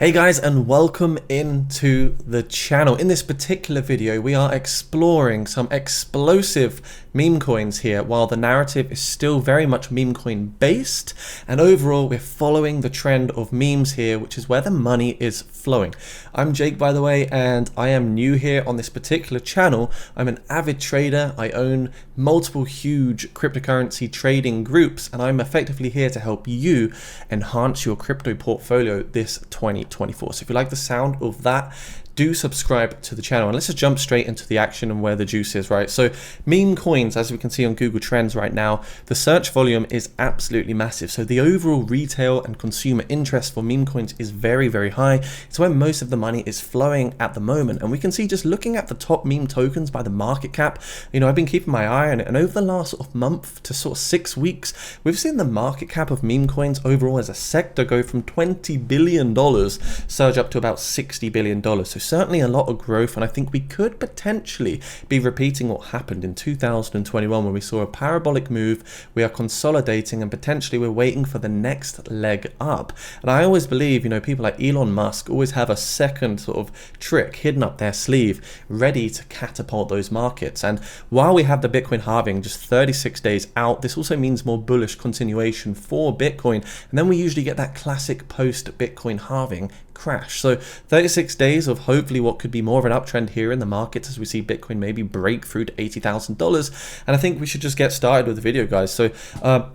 Hey guys, and welcome into the channel. In this particular video, we are exploring some explosive meme coins here, while the narrative is still very much meme coin based. And overall, we're following the trend of memes here, which is where the money is flowing. I'm Jake, by the way, and I am new here on this particular channel. I'm an avid trader. I own multiple huge cryptocurrency trading groups, and I'm effectively here to help you enhance your crypto portfolio this 2024. So if you like the sound of that, do subscribe to the channel, and let's just jump straight into the action and where the juice is, right? So meme coins, as we can see on Google Trends right now, the search volume is absolutely massive. So the overall retail and consumer interest for meme coins is very, very high. It's where most of the money is flowing at the moment. And we can see, just looking at the top meme tokens by the market cap, you know, I've been keeping my eye on it, and over the last sort of month to sort of 6 weeks, we've seen the market cap of meme coins overall as a sector go from $20 billion surge up to about $60 billion. So certainly a lot of growth, and I think we could potentially be repeating what happened in 2021 when we saw a parabolic move. We are consolidating, and potentially we're waiting for the next leg up. And I always believe, you know, people like Elon Musk always have a second sort of trick hidden up their sleeve, ready to catapult those markets. And while we have the Bitcoin halving just 36 days out, this also means more bullish continuation for Bitcoin. And then we usually get that classic post Bitcoin halving crash. So 36 days of hopefully what could be more of an uptrend here in the markets as we see Bitcoin maybe break through to $80,000. And I think we should just get started with the video, guys. So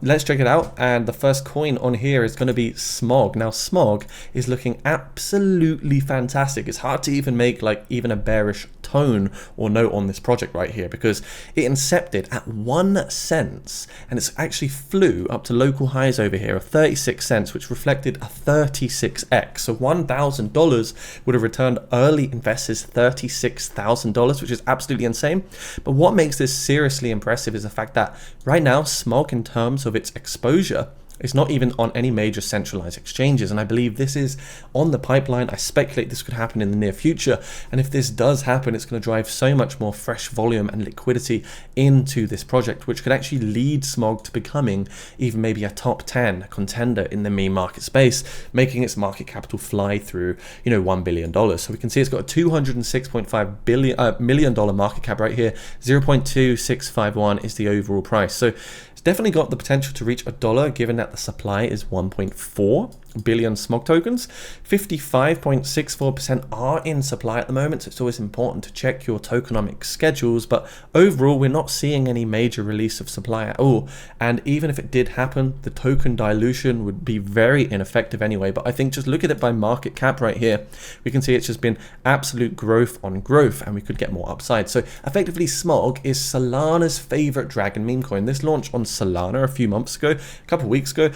let's check it out. And the first coin on here is going to be Smog. Now Smog is looking absolutely fantastic. It's hard to even make like even a bearish tone or note on this project right here, because it incepted at 1 cent and it's actually flew up to local highs over here of 36 cents, which reflected a 36x. So $1,000 would have returned early investors $36,000, which is absolutely insane. But what makes this seriously impressive is the fact that right now Smog, in terms of its exposure, it's not even on any major centralized exchanges, and I believe this is on the pipeline. I speculate this could happen in the near future, and if this does happen, it's going to drive so much more fresh volume and liquidity into this project, which could actually lead Smog to becoming even maybe a top 10 contender in the meme market space, making its market capital fly through, you know, $1 billion. So we can see it's got a $206.5 million market cap right here. 0.2651 is the overall price. So it's definitely got the potential to reach $1, given that the supply is 1.4 billion Smog tokens. 55.64% are in supply at the moment, so it's always important to check your tokenomic schedules. But overall, we're not seeing any major release of supply at all, and even if it did happen, the token dilution would be very ineffective anyway. But I think just look at it by market cap right here, we can see it's just been absolute growth on growth, and we could get more upside. So effectively, Smog is Solana's favorite dragon meme coin. This launched on Solana a few months ago, a couple of weeks ago.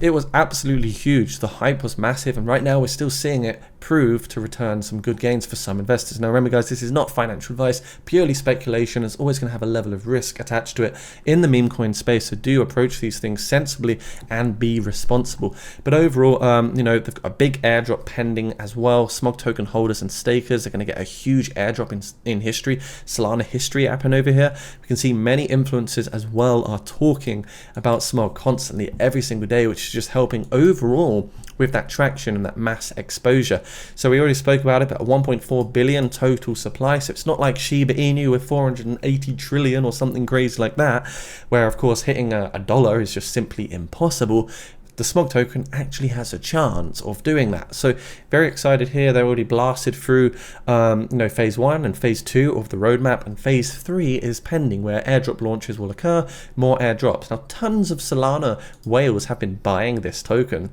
It was absolutely huge. The hype was massive, and right now we're still seeing it prove to return some good gains for some investors. Now remember, guys, this is not financial advice, purely speculation. It's always going to have a level of risk attached to it in the meme coin space, so do approach these things sensibly and be responsible. But overall, you know, they've got a big airdrop pending as well. Smog token holders and stakers are going to get a huge airdrop in history. Solana history happen over here. We can see many influencers as well are talking about Smog constantly every single day, which is just helping overall with that traction and that mass exposure. So we already spoke about it, but a 1.4 billion total supply. So it's not like SHIBA INU with 480 trillion or something crazy like that, where of course hitting a dollar is just simply impossible. The Smog token actually has a chance of doing that. So very excited here. They're already blasted through you know, phase 1 and phase 2 of the roadmap, and phase 3 is pending, where airdrop launches will occur, more airdrops. Now tons of Solana whales have been buying this token,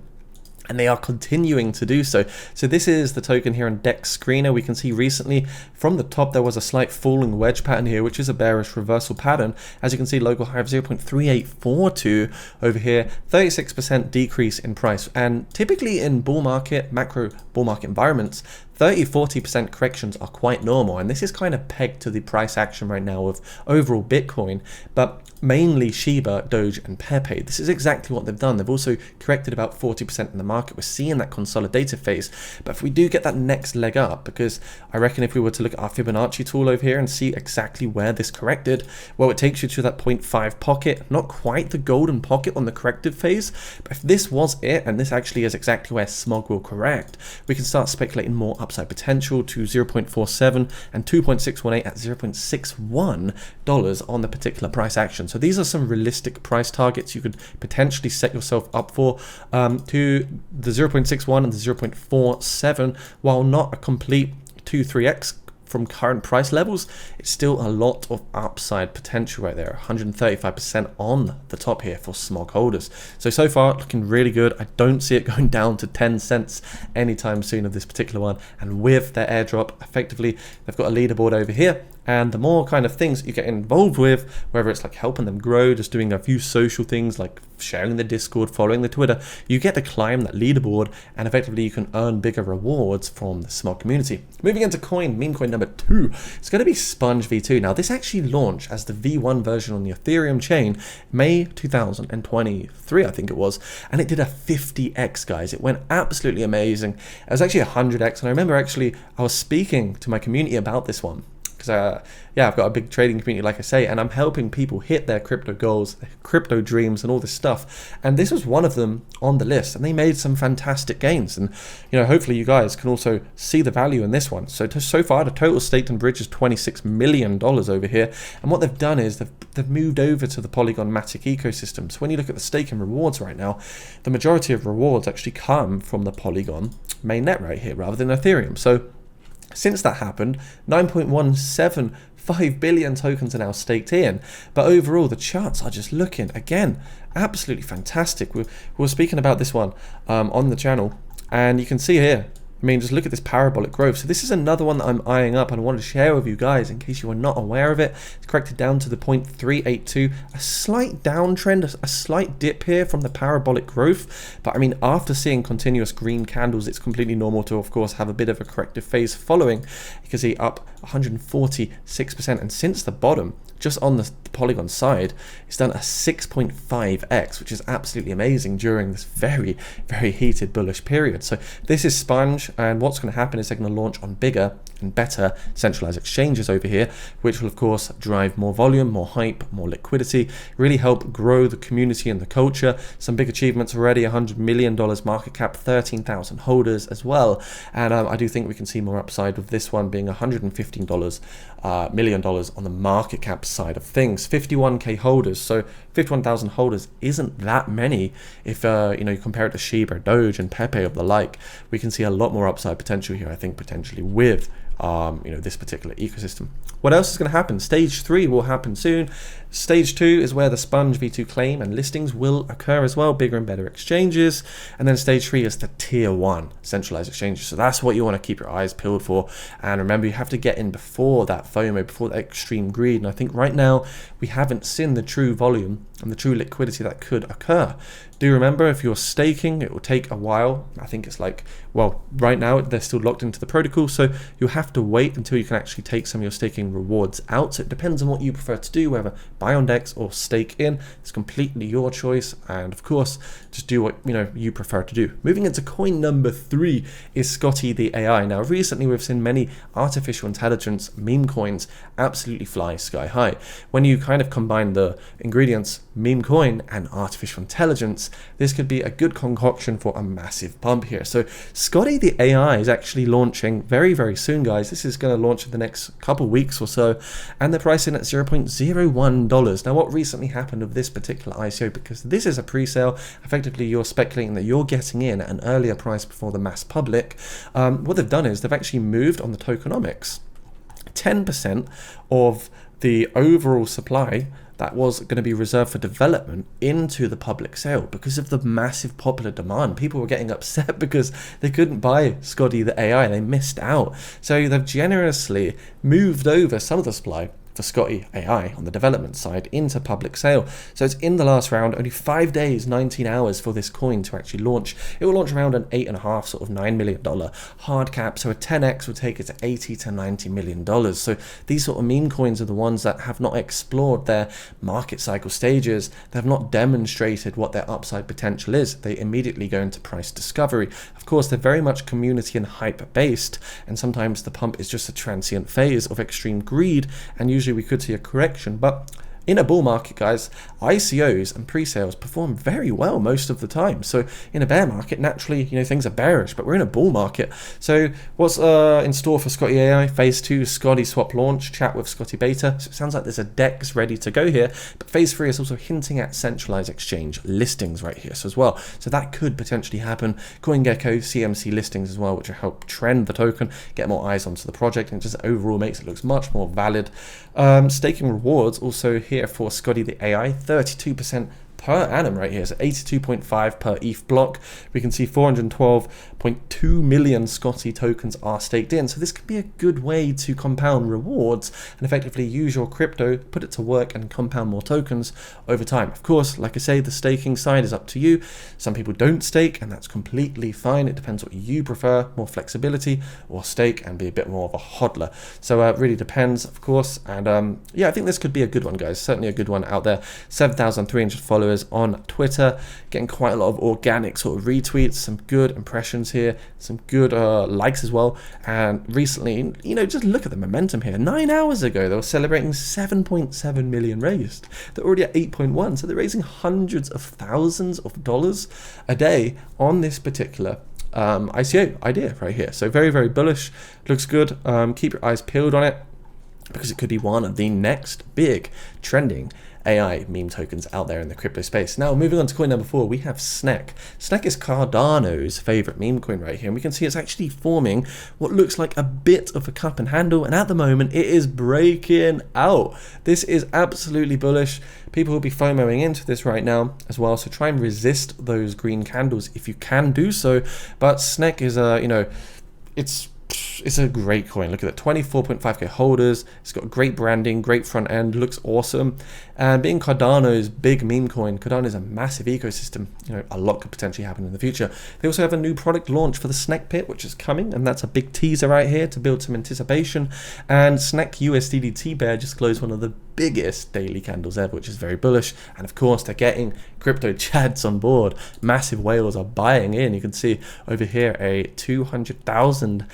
and they are continuing to do so. So this is the token here on Dex Screener. We can see recently from the top there was a slight falling wedge pattern here, which is a bearish reversal pattern. As you can see, local high of 0.3842 over here, 36% decrease in price. And typically in bull market, macro bull market environments, 30-40% corrections are quite normal, and this is kind of pegged to the price action right now of overall Bitcoin, but mainly Shiba, Doge, and Pepe. This is exactly what they've done. They've also corrected about 40% in the market. We're seeing that consolidative phase. But if we do get that next leg up, because I reckon if we were to look at our Fibonacci tool over here and see exactly where this corrected, well, it takes you to that 0.5 pocket, not quite the golden pocket on the corrective phase. But if this was it, and this actually is exactly where Smog will correct, we can start speculating more upside potential to 0.47 and 2.618 at $0.61 on the particular price action. So these are some realistic price targets you could potentially set yourself up for, to the 0.61 and the 0.47. While not a complete 2-3x from current price levels, it's still a lot of upside potential right there. 135% on the top here for Smog holders. So far looking really good. I don't see it going down to 10 cents anytime soon of this particular one. And with their airdrop, effectively they've got a leaderboard over here, and the more kind of things you get involved with, whether it's like helping them grow, just doing a few social things like sharing the Discord, following the Twitter, you get to climb that leaderboard, and effectively you can earn bigger rewards from the Smog community. Moving into meme coin number 2, it's going to be Sponge V2. Now this actually launched as the V1 version on the Ethereum chain May 2023, I think it was, and it did a 50x, guys. It went absolutely amazing. It was actually 100x, and I remember actually I was speaking to my community about this one. Because yeah, I've got a big trading community, like I say, and I'm helping people hit their crypto goals, their crypto dreams, and all this stuff. And this was one of them on the list, and they made some fantastic gains. And hopefully you guys can also see the value in this one. So far, the total staked and bridge is $26 million over here. And what they've done is they've moved over to the Polygon Matic ecosystem. So when you look at the stake and rewards right now, the majority of rewards actually come from the Polygon mainnet right here, rather than Ethereum. So since that happened, 9.175 billion tokens are now staked in. But overall, the charts are just looking, again, absolutely fantastic. We were speaking about this one on the channel, and you can see here, I mean, just look at this parabolic growth. So this is another one that I'm eyeing up and I wanted to share with you guys in case you are not aware of it. It's corrected down to the 0.382, a slight downtrend, a slight dip here from the parabolic growth. But I mean, after seeing continuous green candles, it's completely normal to, of course, have a bit of a corrective phase following. You can see up 146%, and since the bottom, just on the Polygon side, it's done a 6.5x, which is absolutely amazing during this very, very heated bullish period. So this is Sponge, and what's going to happen is they're going to launch on bigger and better centralized exchanges over here, which will of course drive more volume, more hype, more liquidity, really help grow the community and the culture. Some big achievements already: $100 million market cap, 13,000 holders as well. And I do think we can see more upside with this one being $115 million on the market cap side of things. 51k holders, so 51,000 holders isn't that many if you compare it to SHIBA, Doge, and Pepe of the like. We can see a lot more upside potential here, I think, potentially with this particular ecosystem. What else is going to happen? Stage 3 will happen soon. Stage 2 is where the Sponge V2 claim and listings will occur as well, bigger and better exchanges. And then stage 3 is the tier 1 centralized exchanges. So that's what you want to keep your eyes peeled for. And remember, you have to get in before that FOMO, before that extreme greed. And I think right now we haven't seen the true volume and the true liquidity that could occur. Do remember, if you're staking, it will take a while. I think it's like, well, right now they're still locked into the protocol, so you'll have to wait until you can actually take some of your staking rewards out. So it depends on what you prefer to do, whether buy on DEX or stake in. It's completely your choice, and of course, just do what you prefer to do. Moving into coin number 3 is Scotty the AI. Now, recently we've seen many artificial intelligence meme coins absolutely fly sky high. When you kind of combine the ingredients meme coin and artificial intelligence, this could be a good concoction for a massive pump here. So Scotty the AI is actually launching very, very soon, guys. This is going to launch in the next couple weeks or so, and they're pricing at $0.01. Now, what recently happened with this particular ICO, because this is a pre-sale, effectively you're speculating that you're getting in at an earlier price before the mass public. What they've done is they've actually moved on the tokenomics. 10% of the overall supply that was going to be reserved for development into the public sale because of the massive popular demand. People were getting upset because they couldn't buy Scotty the AI. They missed out. So they've generously moved over some of the supply for Scotty AI on the development side into public sale. So it's in the last round, only 5 days, 19 hours for this coin to actually launch. It will launch around an $8.5, sort of $9 million hard cap. So a 10x will take it to $80 to $90 million. So these sort of meme coins are the ones that have not explored their market cycle stages. They have not demonstrated what their upside potential is. They immediately go into price discovery. Of course, they're very much community and hype based, and sometimes the pump is just a transient phase of extreme greed, and usually we could see a correction. But in a bull market, guys, ICOs and pre-sales perform very well most of the time. So in a bear market, naturally, things are bearish, but we're in a bull market. So what's in store for Scotty AI? Phase 2, Scotty swap launch, chat with Scotty Beta. So it sounds like there's a DEX ready to go here, but phase 3 is also hinting at centralized exchange listings right here as well. So that could potentially happen. CoinGecko, CMC listings as well, which will help trend the token, get more eyes onto the project, and just overall makes it look much more valid. Staking rewards also here for Scotty the AI, 32% per annum right here, so 82.5 per ETH block. We can see 412.2 million Scotty tokens are staked in, so this could be a good way to compound rewards and effectively use your crypto, put it to work and compound more tokens over time. Of course, like I say, the staking side is up to you. Some people don't stake, and that's completely fine. It depends what you prefer, more flexibility, or stake and be a bit more of a hodler. So it really depends, of course. And yeah, I think this could be a good one, guys. Certainly a good one out there. 7,300 followers on Twitter, getting quite a lot of organic sort of retweets, some good impressions here, some good likes as well. And recently, just look at the momentum here. 9 hours ago, they were celebrating 7.7 million raised. They're already at 8.1, so they're raising hundreds of thousands of dollars a day on this particular ICO idea right here. So very, very bullish. Looks good. Keep your eyes peeled on it, because it could be one of the next big trending AI meme tokens out there in the crypto space. Now, moving on to coin number 4, we have SNEC. SNEC is Cardano's favorite meme coin right here, and we can see it's actually forming what looks like a bit of a cup and handle, and at the moment it is breaking out. This is absolutely bullish. People will be FOMOing into this right now as well, so try and resist those green candles if you can do so. But SNEC is it's a great coin. Look at that, 24.5k holders. It's got great branding, great front end, looks awesome. And being Cardano's big meme coin, Cardano is a massive ecosystem. A lot could potentially happen in the future. They also have a new product launch for the SNEC Pit, which is coming, and that's a big teaser right here to build some anticipation. And SNEC USDT bear just closed one of the biggest daily candles ever, which is very bullish. And of course, they're getting crypto chads on board. Massive whales are buying in. You can see over here a 200,000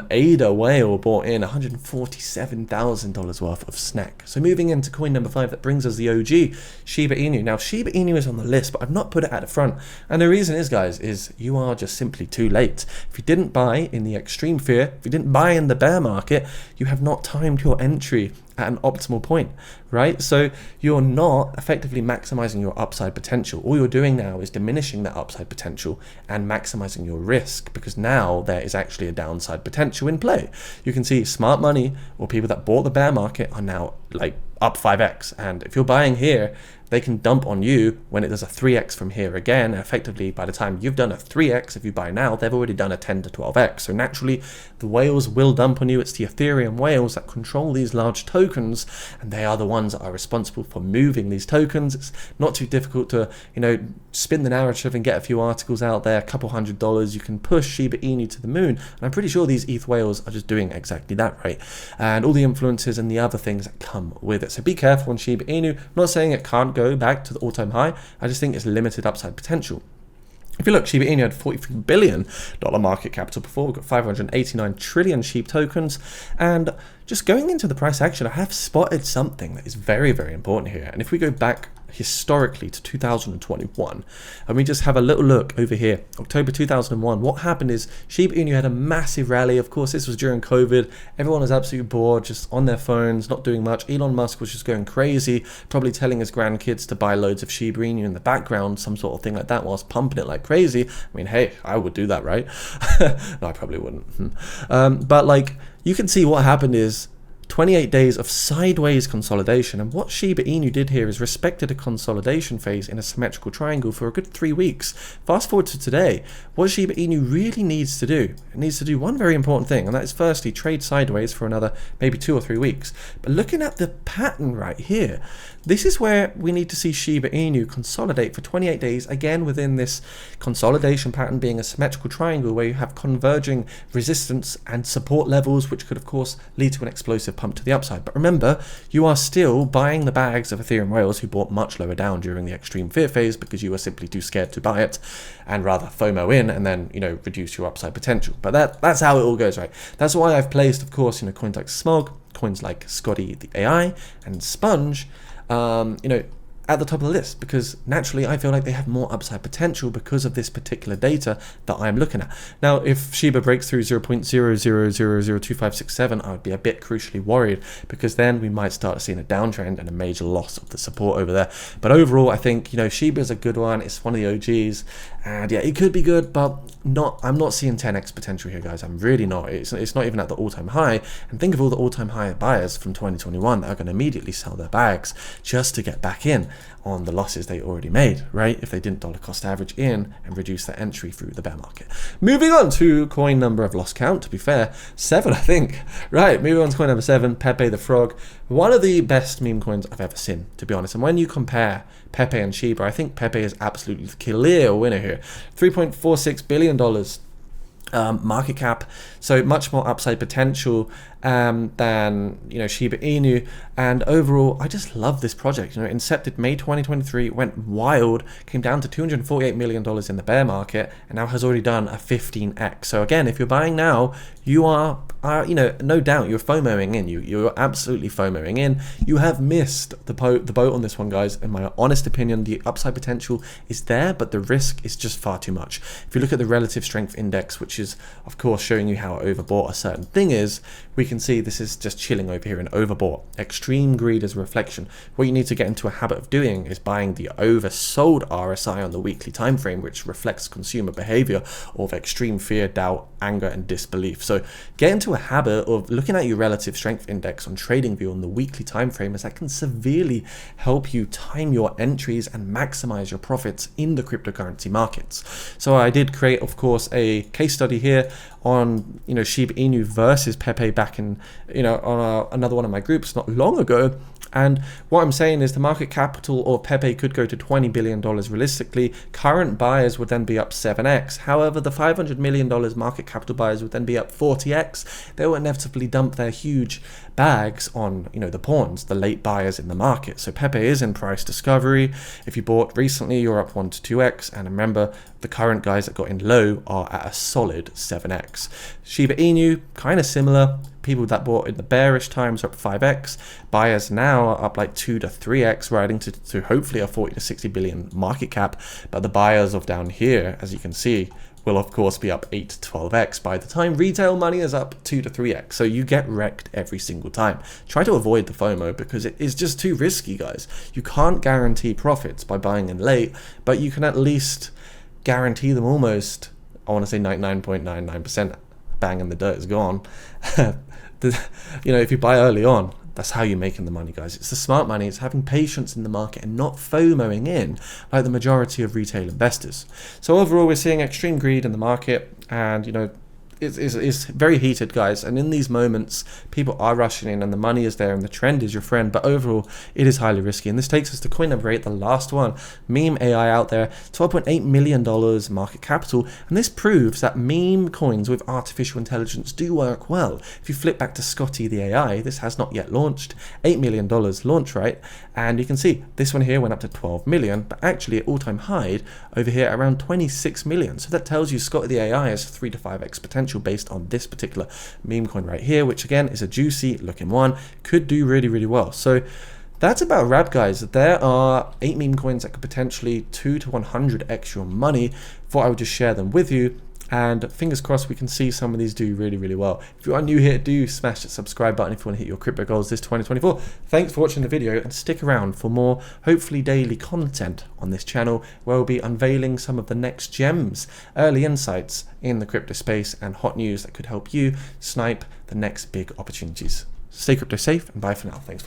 ADA whale bought in $147,000 worth of SNEC. So moving into coin number 5, that brings us the OG, SHIBA INU. Now, SHIBA INU is on the list, but I've not put it at the front. And the reason is, guys, is you are just simply too late. If you didn't buy in the extreme fear, if you didn't buy in the bear market, you have not timed your entry at an optimal point, right? So you're not effectively maximizing your upside potential. All you're doing now is diminishing that upside potential and maximizing your risk, because now there is actually a downside potential in play. You can see smart money, or people that bought the bear market, are now like up 5x, and if you're buying here, they can dump on you when it does a 3x from here again. Effectively, by the time you've done a 3x, if you buy now, they've already done a 10 to 12x. So naturally, the whales will dump on you. It's the Ethereum whales that control these large tokens, and they are the ones that are responsible for moving these tokens. It's not too difficult to, spin the narrative and get a few articles out there, a couple $100. You can push SHIBA INU to the moon, and I'm pretty sure these ETH whales are just doing exactly that, right? And all the influences and the other things that come with it. So be careful on SHIBA INU. I'm not saying it can't go back to the all-time high. I just think it's limited upside potential. If you look, SHIBA INU had $43 billion market capital before. We've got 589 trillion SHIB tokens. And just going into the price action, I have spotted something that is very, very important here. And if we go back historically to 2021, and we just have a little look over here, October 2001, what happened is SHIBA INU had a massive rally. Of course, this was during COVID. Everyone was absolutely bored, just on their phones, not doing much. Elon Musk was just going crazy, probably telling his grandkids to buy loads of SHIBA INU in the background, some sort of thing like that, whilst pumping it like crazy. I mean, hey, I would do that, right? No, I probably wouldn't. But like, you can see what happened is 28 days of sideways consolidation. And what Shiba Inu did here is respected a consolidation phase in a symmetrical triangle for a good 3 weeks. Fast forward to today, what Shiba Inu really needs to do, it needs to do one very important thing, and that is firstly trade sideways for another maybe 2 or 3 weeks. But looking at the pattern right here, this is where we need to see Shiba Inu consolidate for 28 days, again within this consolidation pattern being a symmetrical triangle where you have converging resistance and support levels, which could of course lead to an explosive pump to the upside. But remember, you are still buying the bags of Ethereum whales who bought much lower down during the extreme fear phase because you were simply too scared to buy it and rather FOMO in and then, reduce your upside potential. But that's how it all goes, right? That's why I've placed, of course, coins like Smog, coins like Scotty the AI and Sponge, at the top of the list, because naturally I feel like they have more upside potential because of this particular data that I'm looking at. Now, if Shiba breaks through 0.00002567, I would be a bit crucially worried, because then we might start seeing a downtrend and a major loss of the support over there. But overall, I think, Shiba is a good one. It's one of the OGs, and yeah, it could be good, but I'm not seeing 10x potential here, guys. I'm really not. It's not even at the all-time high. And think of all the all-time high buyers from 2021 that are going to immediately sell their bags just to get back in on the losses they already made, right? If they didn't dollar cost average in and reduce their entry through the bear market. Moving on to coin number of lost count, to be fair, 7, I think. Right, moving on to coin number 7, Pepe the Frog. One of the best meme coins I've ever seen, to be honest. And when you compare Pepe and Shiba, I think Pepe is absolutely the clear winner here. $3.46 billion market cap, so much more upside potential than Shiba Inu. And overall, I just love this project. Incepted May 2023, went wild, came down to $248 million in the bear market, and now has already done a 15x. So again, if you're buying now, you are no doubt you're FOMOing in. You're absolutely FOMOing in. You have missed the boat on this one, guys. In my honest opinion, the upside potential is there, but the risk is just far too much. If you look at the relative strength index, which is of course showing you how overbought a certain thing is, we can see this is just chilling over here in overbought. Extreme greed is a reflection. What you need to get into a habit of doing is buying the oversold RSI on the weekly time frame, which reflects consumer behavior of extreme fear, doubt, anger, and disbelief. So get into a habit of looking at your relative strength index on TradingView on the weekly time frame, as that can severely help you time your entries and maximize your profits in the cryptocurrency markets. So I did create, of course, a case study here on Shiba Inu versus Pepe back in on another one of my groups not long ago. And what I'm saying is the market capital of Pepe could go to $20 billion realistically. Current buyers would then be up 7x. However, the $500 million market capital buyers would then be up 40x. They will inevitably dump their huge bags on the pawns, the late buyers in the market. So Pepe is in price discovery. If you bought recently, you're up 1 to 2x. And remember, the current guys that got in low are at a solid 7x. Shiba Inu, kind of similar. People that bought in the bearish times are up 5x. Buyers now are up like 2 to 3x, riding to hopefully a 40 to 60 billion market cap. But the buyers of down here, as you can see, will of course be up 8 to 12x by the time retail money is up 2 to 3x. So you get wrecked every single time. Try to avoid the FOMO because it is just too risky, guys. You can't guarantee profits by buying in late, but you can at least guarantee them almost, I want to say 99.99%. Bang and the dirt is gone. If you buy early on, that's how you're making the money, guys. It's the smart money. It's having patience in the market and not FOMOing in like the majority of retail investors. So overall, we're seeing extreme greed in the market, and it's very heated, guys. And in these moments, people are rushing in and the money is there and the trend is your friend. But overall, it is highly risky. And this takes us to coin number 8, the last one. Meme AI out there, $12.8 million market capital. And this proves that meme coins with artificial intelligence do work well. If you flip back to Scotty the AI, this has not yet launched. $8 million launch, right? And you can see this one here went up to 12 million, but actually at all-time high over here around 26 million. So that tells you Scotty the AI has 3 to 5x potential based on this particular meme coin right here, which again is a juicy looking one, could do really, really well. So that's about a wrap, guys. There are 8 meme coins that could potentially 2 to 100x your money. Thought I would just share them with you. And fingers crossed we can see some of these do really, really well. If you are new here, do smash that subscribe button if you want to hit your crypto goals this 2024. Thanks for watching the video, and stick around for more, hopefully daily content on this channel, where we'll be unveiling some of the next gems, early insights in the crypto space, and hot news that could help you snipe the next big opportunities. Stay crypto safe, and bye for now. Thanks.